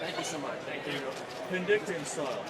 Thank you so much. Thank you. Vindictive style.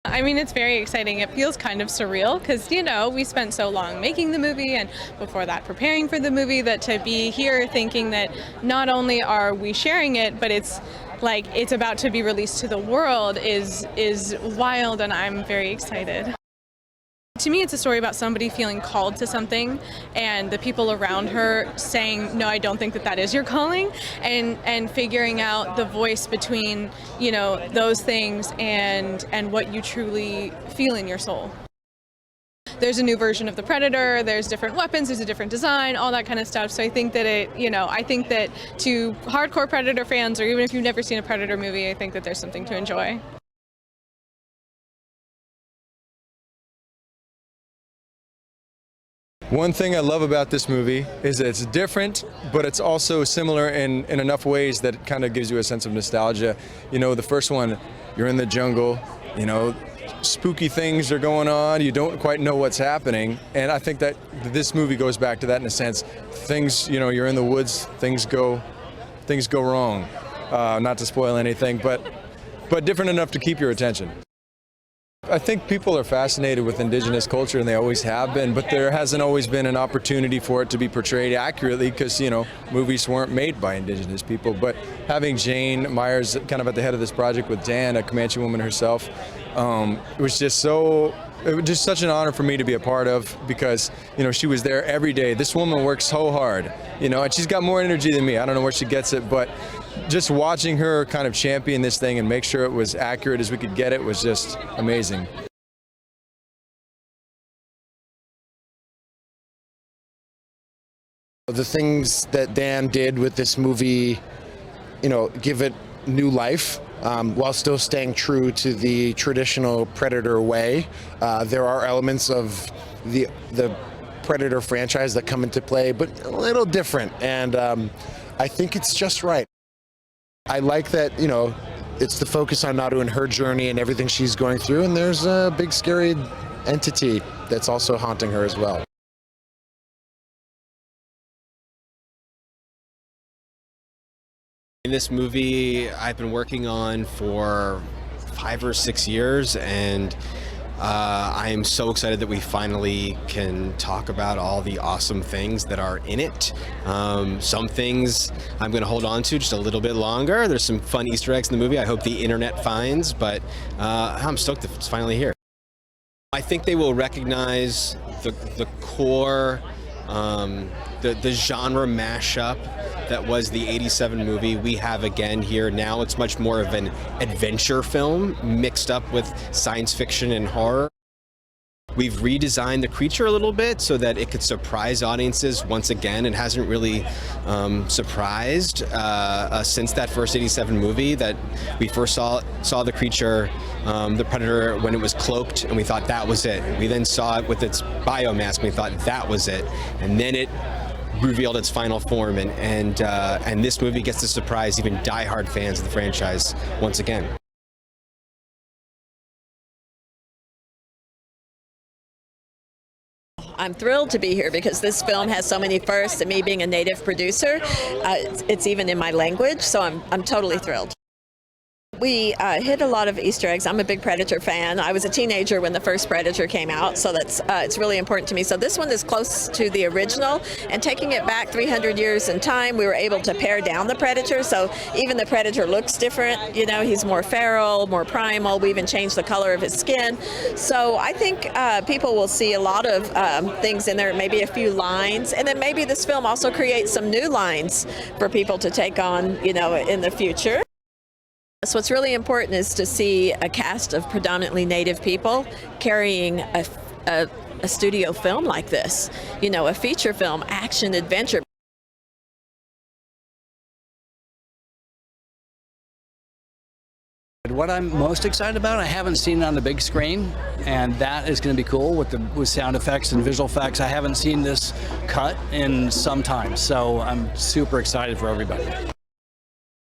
I mean, it's very exciting. It feels kind of surreal because, you know, we spent so long making the movie and before that preparing for the movie, that to be here thinking that not only are we sharing it, but it's like it's about to be released to the world is wild, and I'm very excited. To me, it's a story about somebody feeling called to something and the people around her saying, no, I don't think that that is your calling, and figuring out the voice between, you know, those things and what you truly feel in your soul. There's a new version of the Predator, there's different weapons, there's a different design, all that kind of stuff. So I think that I think that to hardcore Predator fans, or even if you've never seen a Predator movie, I think that there's something to enjoy. One thing I love about this movie is that it's different, but it's also similar in enough ways that it kind of gives you a sense of nostalgia. You know, the first one, you're in the jungle, you know, spooky things are going on, you don't quite know what's happening, and I think that this movie goes back to that in a sense. Things, you know, you're in the woods, things go wrong. Not to spoil anything, but different enough to keep your attention. I think people are fascinated with indigenous culture, and they always have been, but there hasn't always been an opportunity for it to be portrayed accurately because, you know, movies weren't made by indigenous people. But having Jane Myers kind of at the head of this project with Dan, a Comanche woman herself, it was just such an honor for me to be a part of, because, you know, she was there every day. This woman works so hard, you know, and she's got more energy than me. I don't know where she gets it, but just watching her kind of champion this thing and make sure it was accurate as we could get it was just amazing. The things that Dan did with this movie, you know, give it new life while still staying true to the traditional Predator way. There are elements of the Predator franchise that come into play, but a little different, and I think it's just right. I like that, you know, it's the focus on Nadu and her journey and everything she's going through, and there's a big scary entity that's also haunting her as well. This movie I've been working on for 5 or 6 years, and I am so excited that we finally can talk about all the awesome things that are in it. Some things I'm going to hold on to just a little bit longer. There's some fun Easter eggs in the movie I hope the internet finds, but I'm stoked that it's finally here. I think they will recognize the core, the genre mashup that was the '87 movie we have again here now. It's much more of an adventure film mixed up with science fiction and horror. We've redesigned the creature a little bit so that it could surprise audiences once again. It hasn't really surprised since that first '87 movie that we first saw the creature, the Predator, when it was cloaked, and we thought that was it. We then saw it with its biomask, and we thought that was it. And then it revealed its final form, and this movie gets to surprise even diehard fans of the franchise once again. I'm thrilled to be here because this film has so many firsts, and me being a native producer, it's even in my language, so I'm totally thrilled. We hit a lot of Easter eggs. I'm a big Predator fan. I was a teenager when the first Predator came out, so that's it's really important to me. So this one is close to the original, and taking it back 300 years in time, we were able to pare down the Predator, so even the Predator looks different. You know, he's more feral, more primal. We even changed the color of his skin. So I think people will see a lot of things in there, maybe a few lines, and then maybe this film also creates some new lines for people to take on, you know, in the future. So what's really important is to see a cast of predominantly native people carrying a studio film like this, you know, a feature film, action, adventure. What I'm most excited about, I haven't seen it on the big screen, and that is going to be cool with sound effects and visual effects. I haven't seen this cut in some time, so I'm super excited for everybody.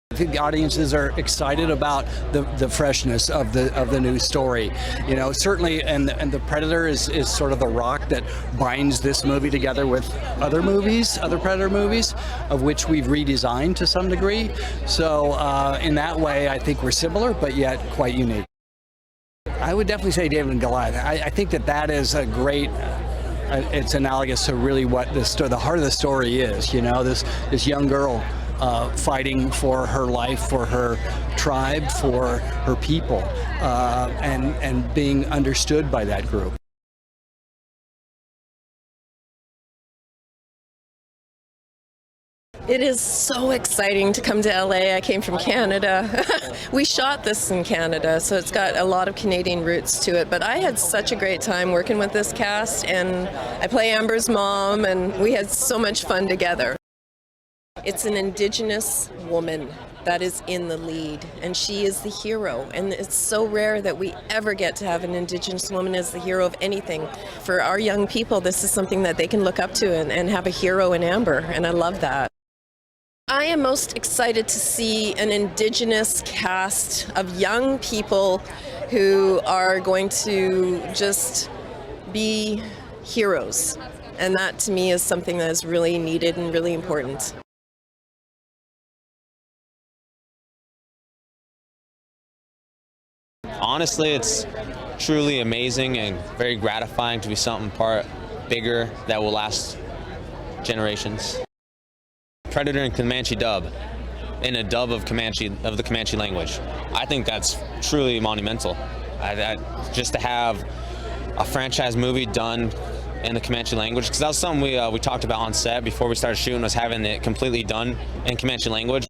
I think the audiences are excited about the freshness of the new story. You know, certainly, and the Predator is sort of the rock that binds this movie together with other movies, other Predator movies, of which we've redesigned to some degree. So in that way, I think we're similar, but yet quite unique. I would definitely say David and Goliath. I think that is a great. It's analogous to really what the heart of the story is. You know, this young girl. Fighting for her life, for her tribe, for her people, and being understood by that group. It is so exciting to come to LA. I came from Canada. We shot this in Canada, so it's got a lot of Canadian roots to it. But I had such a great time working with this cast, and I play Amber's mom, and we had so much fun together. It's an Indigenous woman that is in the lead, and she is the hero. And it's so rare that we ever get to have an Indigenous woman as the hero of anything. For our young people, this is something that they can look up to and have a hero in Amber, and I love that. I am most excited to see an Indigenous cast of young people who are going to just be heroes. And that, to me, is something that is really needed and really important. Honestly, it's truly amazing and very gratifying to be something bigger that will last generations. Predator and Comanche dub, in a dub of the Comanche language. I think that's truly monumental. Just to have a franchise movie done in the Comanche language, because that was something we talked about on set before we started shooting, was having it completely done in Comanche language.